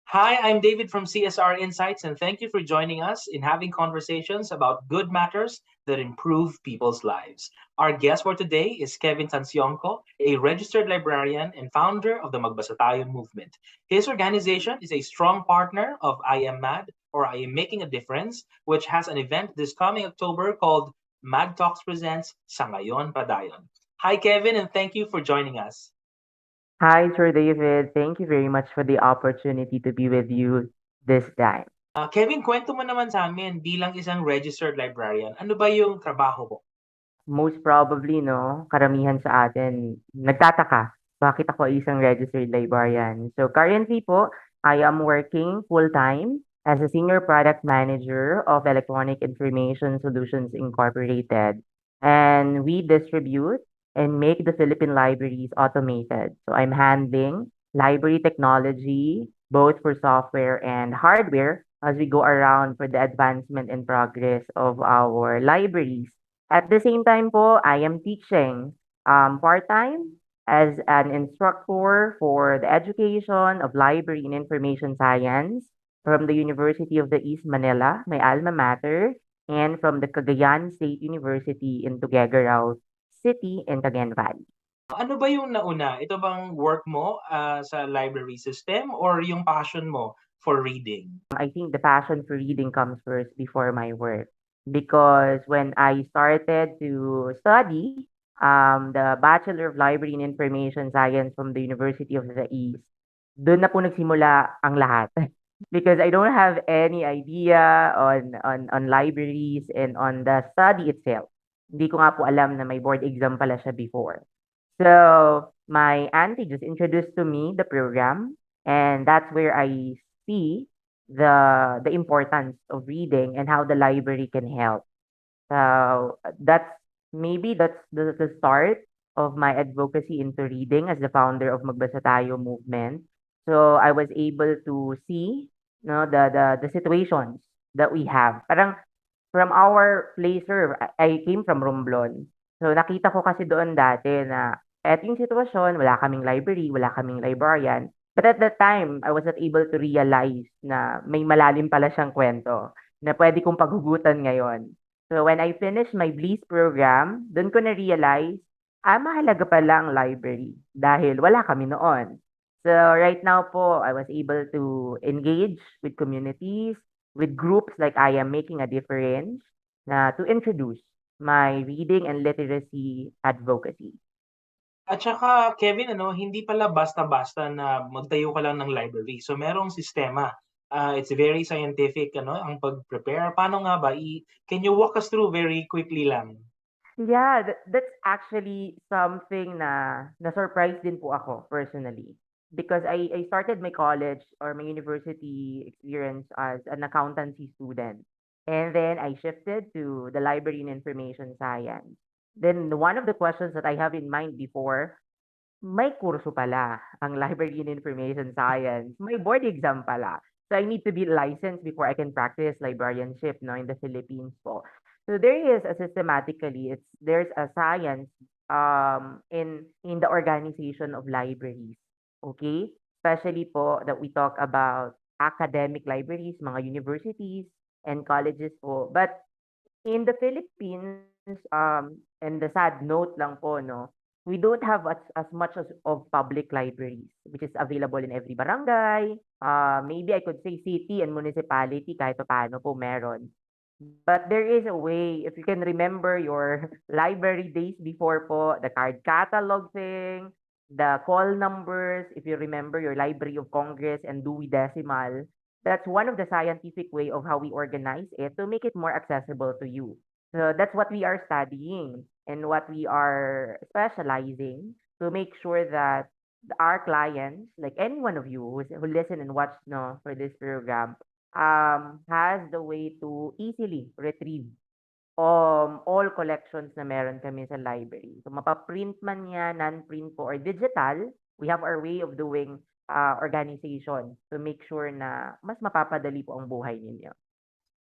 Hi, I'm David from CSR Insights, and thank you for joining us in having conversations about good matters that improve people's lives. Our guest for today is Kevin Tansionco, a registered librarian and founder of the Magbasa Tayo movement. His organization is a strong partner of I Am Mad, or I Am Making a Difference, which has an event this coming October called Mad Talks Presents Sa Ngayon Padayon. Hi, Kevin, and thank you for joining us. Hi, Sir David. Thank you very much for the opportunity to be with you this time. Kevin, kwento mo naman sa amin bilang isang registered librarian, ano ba yung trabaho mo? Most probably, no, karamihan sa atin nagtataka bakit ako ay isang registered librarian. So currently po, I am working full-time as a senior product manager of Electronic Information Solutions Incorporated. And we distribute and make the Philippine libraries automated. So I'm handling library technology, both for software and hardware, as we go around for the advancement and progress of our libraries. At the same time po, I am teaching part-time as an instructor for the education of library and information science from the University of the East Manila, my alma mater, and from the Cagayan State University in Tuguegarao City in Cagayan Valley. Ano ba yung nauna? Ito bang work mo sa library system or yung passion mo for reading? I think the passion for reading comes first before my work. Because when I started to study the Bachelor of Library and Information Science from the University of the East, doon na po nagsimula ang lahat. Because I don't have any idea on libraries and on the study itself. Hindi ko nga po alam na may board exam pala siya before. So my auntie just introduced to me the program, and that's where I see the importance of reading and how the library can help. So that's the start of my advocacy into reading as the founder of Magbasa Tayo movement. So I was able to see no the situations that we have. Parang from our place, sir, I came from Romblon. So nakita ko kasi doon dati na eto yung sitwasyon, wala kaming library, wala kaming librarian. But at that time, I was not able to realize na may malalim pala siyang kwento na pwede kong paghugutan ngayon. So when I finished my Bliss program, doon ko na-realize, mahalaga pala ang library dahil wala kami noon. So right now po, I was able to engage with communities, with groups like I Am Making a Difference na to introduce my reading and literacy advocacy. At saka, Kevin, hindi pala basta-basta na magtayo ka lang ng library. So merong sistema. It's very scientific, ang pag-prepare. Paano nga ba? Can you walk us through very quickly lang? Yeah, that's actually something na surprise din po ako personally. Because I started my college or my university experience as an accountancy student. And then I shifted to the library and information science. Then one of the questions that I have in mind before, may kurso pala ang library and information science. May board exam pala. So I need to be licensed before I can practice librarianship no in the Philippines po. So there is a systematically there's a science in the organization of libraries. Okay? Especially po that we talk about academic libraries, mga universities and colleges po. But in the Philippines, and the sad note lang po, no, we don't have as much as of public libraries, which is available in every barangay. Maybe I could say city and municipality, kahit paano po meron. But there is a way, if you can remember your library days before po, the card catalog thing, the call numbers, if you remember your Library of Congress and Dewey Decimal, that's one of the scientific way of how we organize it to make it more accessible to you. So that's what we are studying and what we are specializing to make sure that our clients, like any one of you who listen and watch no for this program, has the way to easily retrieve all collections na meron kami sa library. So mapaprint man yan, non-print po, or digital, we have our way of doing organization to make sure na mas mapapadali po ang buhay ninyo.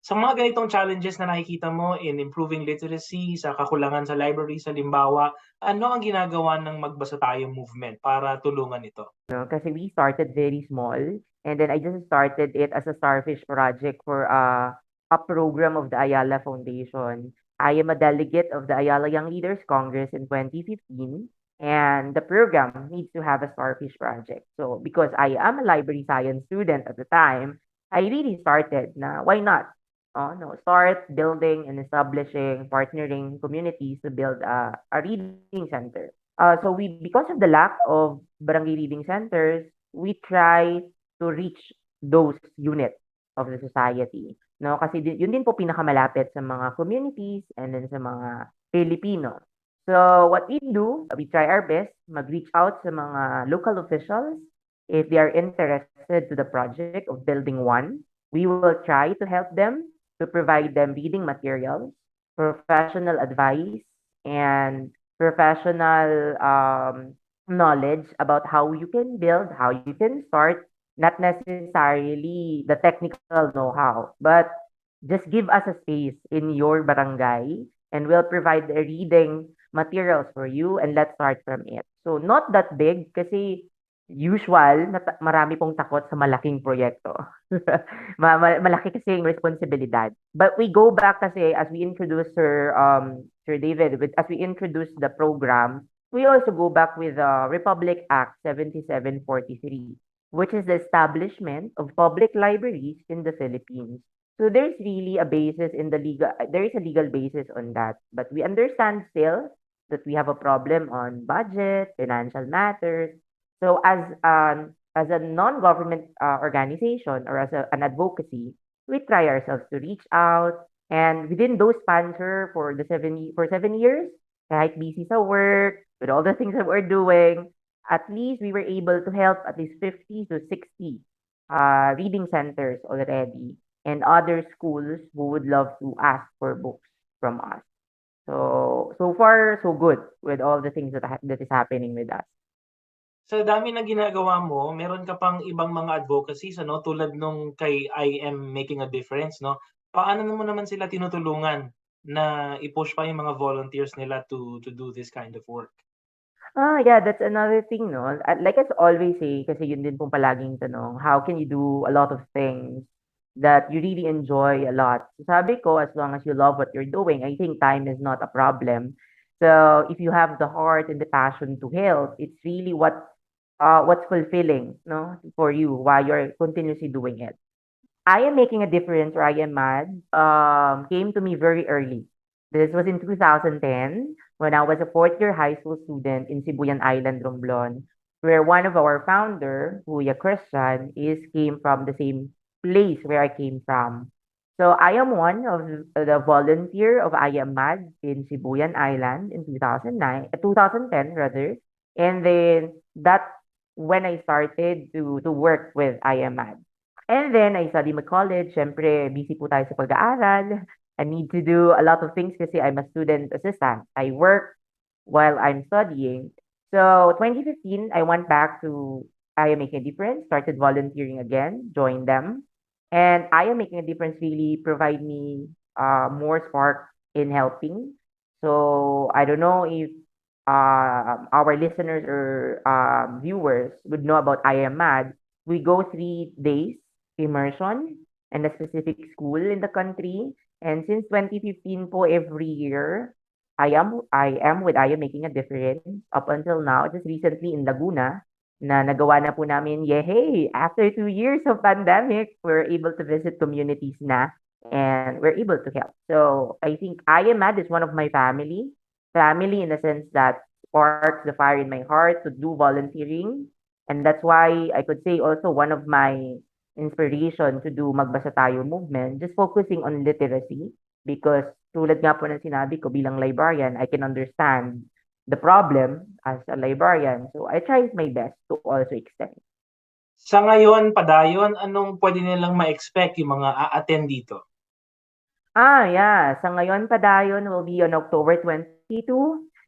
Sa mga ganitong challenges na nakikita mo in improving literacy, sa kakulangan sa library, sa limbawa, ano ang ginagawa ng Magbasa Tayo movement para tulungan ito? No? Kasi we started very small. And then I just started it as a starfish project for a program of the Ayala Foundation. I am a delegate of the Ayala Young Leaders Congress in 2015, and the program needs to have a starfish project. So because I am a library science student at the time, I really started na why not? Oh, no, start building and establishing, partnering communities to build a reading center. So we, because of the lack of barangay reading centers, we try to reach those units of the society. No, kasi yun din po pinakamalapit sa mga communities and then sa mga Filipino. So what we do, we try our best mag-reach out sa mga local officials if they are interested to the project of building one. We will try to help them to provide them reading materials, professional advice, and professional knowledge about how you can build, how you can start, not necessarily the technical know-how, but just give us a space in your barangay and we'll provide the reading materials for you and let's start from it. So not that big kasi usual na marami pong takot sa malaking proyekto. Malaki kasi yung responsibilidad. But we go back kasi as we introduce Sir David, as we introduce the program, we also go back with the Republic Act 7743, which is the establishment of public libraries in the Philippines. So there's really a basis in the legal, there is a legal basis on that. But we understand still that we have a problem on budget, financial matters. So as a non-government organization or as an advocacy, we try ourselves to reach out. And within those sponsor for the 7 years, kahit busy sa work, with all the things that we're doing, at least we were able to help at least 50 to 60 reading centers already and other schools who would love to ask for books from us. So far so good with all the things that is happening with us. Sa dami ng ginagawa mo, meron ka pang ibang mga advocacies ano, tulad nung kay I Am Making a Difference 'no. Paano mo naman sila tinutulungan na i-push pa yung mga volunteers nila to do this kind of work? Yeah, that's another thing, no? Like I always say, kasi yun din pong palaging tanong, how can you do a lot of things that you really enjoy a lot? Sabi ko, as long as you love what you're doing, I think time is not a problem. So if you have the heart and the passion to help, it's really what's fulfilling, no, for you while you're continuously doing it. I am making a difference or I am mad came to me very early. This was in 2010 when I was a fourth year high school student in Sibuyan Island, Romblon, where one of our founder, Kuya Christian, is came from the same place where I came from. So I am one of the volunteer of I Am Mad in Sibuyan Island in 2010 rather. And then that when I started to work with I Am Mad. And then I study my college. Siyempre, busy po tayo sa pag-aaral. I need to do a lot of things kasi I'm a student assistant. I work while I'm studying. So 2015, I went back to I Am Making a Difference, started volunteering again, joined them. And I Am Making a Difference really provide me more spark in helping. So I don't know if our listeners or viewers would know about I Am Mad. We go 3 days immersion in a specific school in the country. And since 2015 po, every year, I am with I Am Making a Difference up until now, just recently in Laguna, na nagawa na po namin, yay! After 2 years of pandemic, we're able to visit communities na and we're able to help. So I think I Am Mad is one of my family in the sense that sparks the fire in my heart to do volunteering. And that's why I could say also one of my inspiration to do Magbasa Tayo movement, just focusing on literacy because tulad nga po ng sinabi ko bilang librarian, I can understand the problem as a librarian. So I tried my best to also extend. Sa ngayon, padayon, anong pwede nilang ma-expect yung mga a-attend dito? Yeah. Sa ngayon, Padayon will be on October 22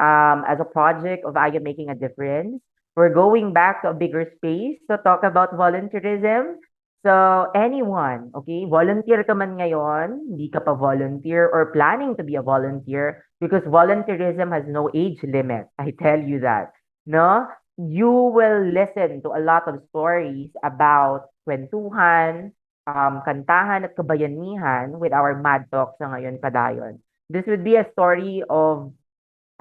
as a project of I Am Making a Difference. We're going back to a bigger space to talk about volunteerism. So anyone, okay, volunteer ka man ngayon, hindi ka pa volunteer or planning to be a volunteer because volunteerism has no age limit. I tell you that. No? You will listen to a lot of stories about kwentuhan, kantahan at kabayanihan with our Mad Talk sa Ngayon Padayon. This would be a story of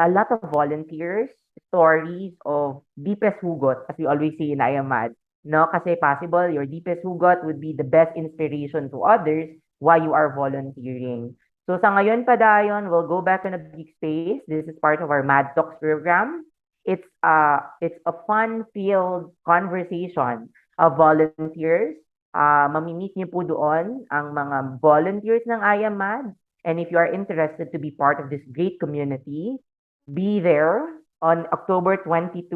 a lot of volunteers, stories of deepest hugot, as we always say in I Am Mad. No, kasi possible your deepest hugot would be the best inspiration to others while you are volunteering. So sa ngayon pa dayon, we'll go back on a big space. This is part of our Mad Talks program. It's a fun-filled conversation of volunteers. Mamimit niyo po doon ang mga volunteers ng I Am Mad. And if you are interested to be part of this great community, be there on October 22,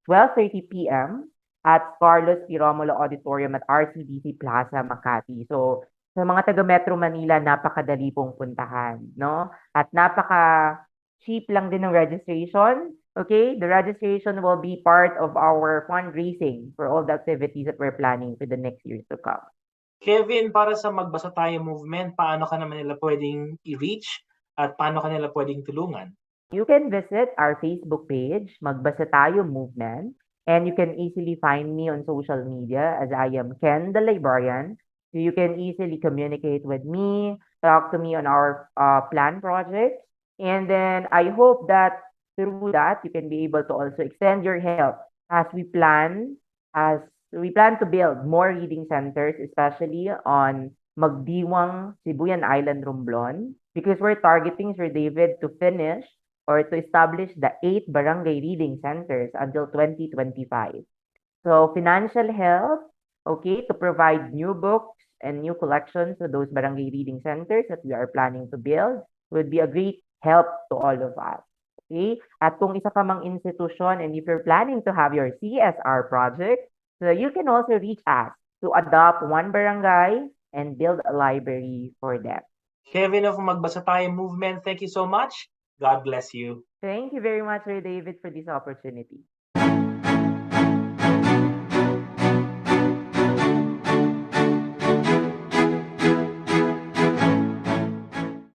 12:30 p.m. at Carlos P. Romulo Auditorium at RCDC Plaza, Makati. So, sa mga taga Metro Manila, napakadali pong puntahan, no? At napaka-cheap lang din ng registration. Okay? The registration will be part of our fundraising for all the activities that we're planning for the next years to come. Kevin, para sa Magbasa Tayo movement, paano ka naman nila pwedeng i-reach at paano ka nila pwedeng tulungan? You can visit our Facebook page, Magbasa Tayo Movement, and you can easily find me on social media as I am Ken the Librarian. So you can easily communicate with me, talk to me on our plan projects, and then I hope that through that you can be able to also extend your help as as we plan to build more reading centers, especially on Magdiwang, Sibuyan Island, Romblon, because we're targeting Sir David to finish or to establish the 8 barangay reading centers until 2025. So financial help, okay, to provide new books and new collections to those barangay reading centers that we are planning to build would be a great help to all of us. Okay? At kung isa ka mang institution and if you're planning to have your CSR project, so you can also reach us to adopt one barangay and build a library for them. Kevin of Magbasa Tayo movement, thank you so much. God bless you. Thank you very much, Sir David, for this opportunity.